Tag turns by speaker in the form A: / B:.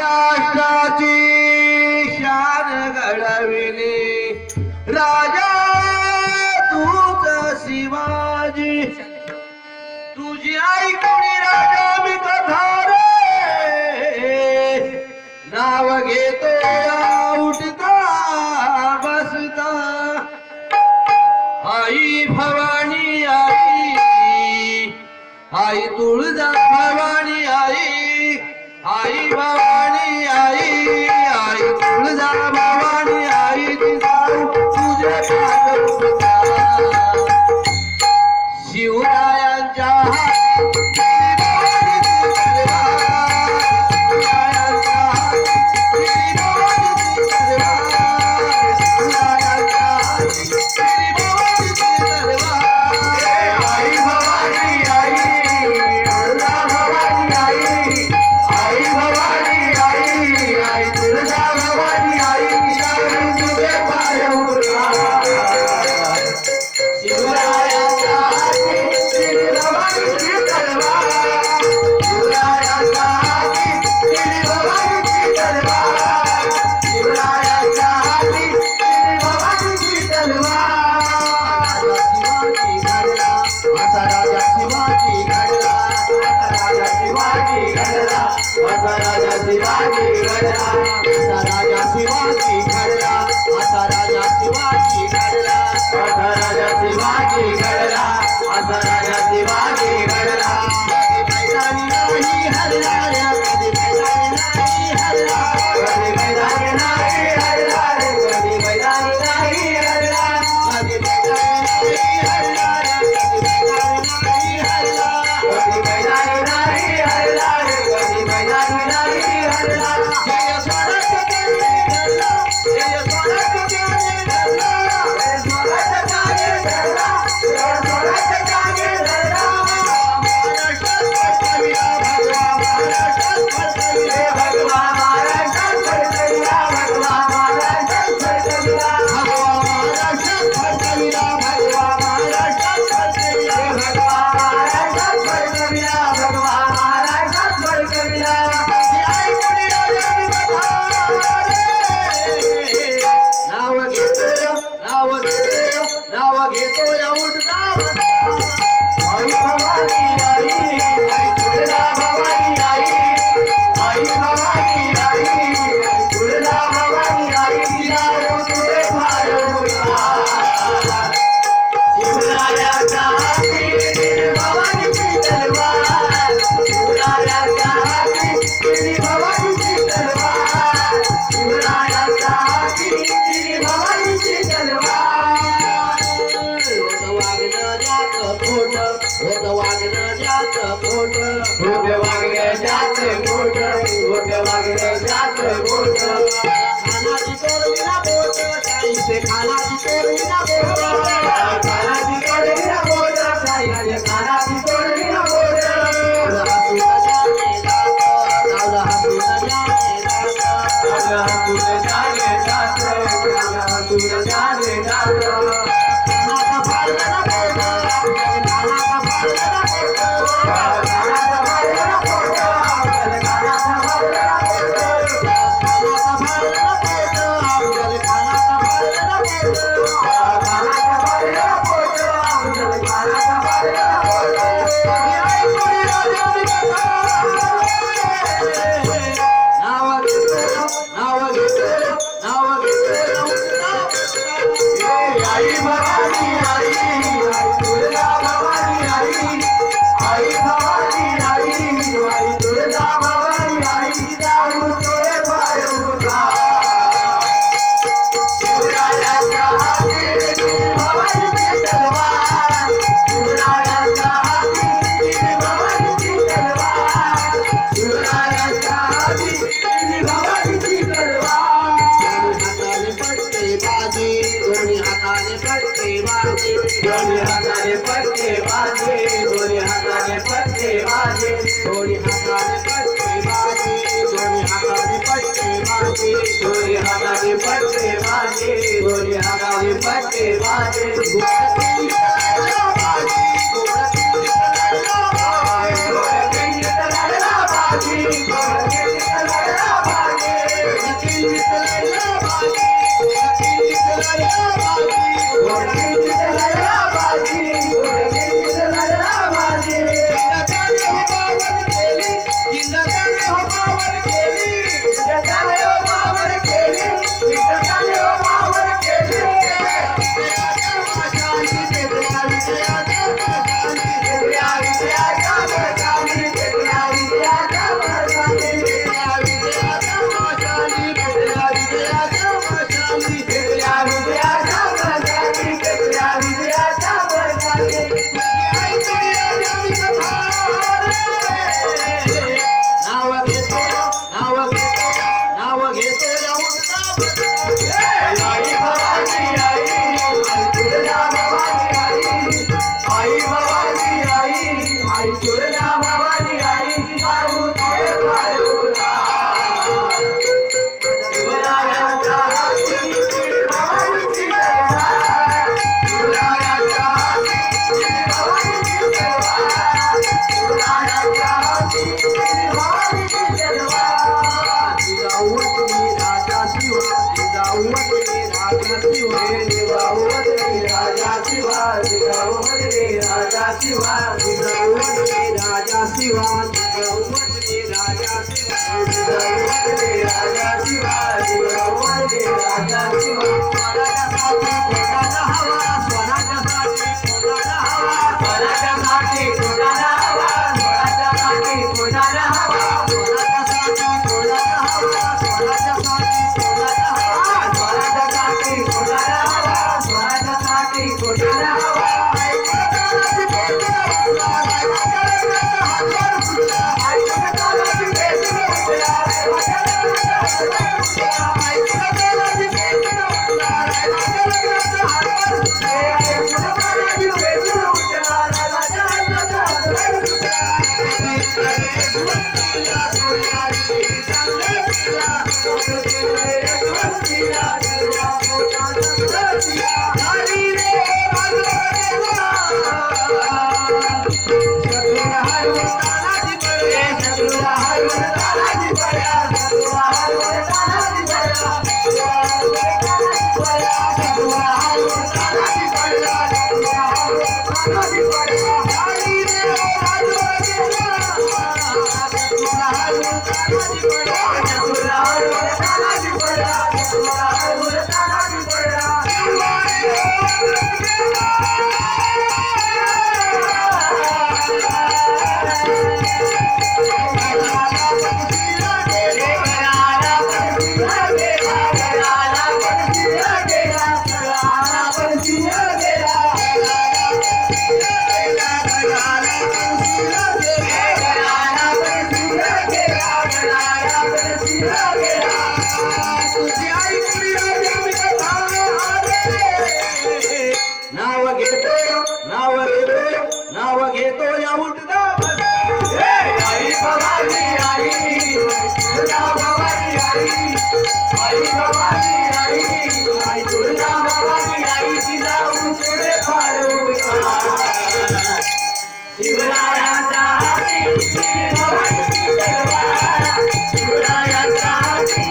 A: महाराष्ट्राची शान घडविली राजा तूच शिवाजी तुझी आई कोणी राजा मी कथा रे नाव घेतो उठता बसता आई भवानी आई तुळजा भवानी आई भवानी आई तुळजा भवानी आई तुझे शिवरायांच्या
B: Bye.
A: जिजाऊ म्हणले राजा शिवा जिजाऊ म्हणले राजा शिवा जिजाऊ म्हणले राजा शिवा जिजाऊ म्हणले राजा शिवा जिजाऊ म्हणले राजा शिवा स्वराज्यासाठी कोणाला हवा स्वराज्यासाठी कोणाला हवा स्वराज्यासाठी कोणाला हवा स्वराज्यासाठी कोणाला हवा स्वराज्यासाठी कोणाला हवा स्वराज्यासाठी कोणाला हवा स्वराज्यासाठी कोणाला हवा नाव घेतो या उठदा आई भवानी आई दुर्गा भवानी आई आई भवानी आई आई दुर्गा भवानी आई जिजाऊ पुढे फाडू शिवरायाचा हाती भवानी शिवरायाचा हाती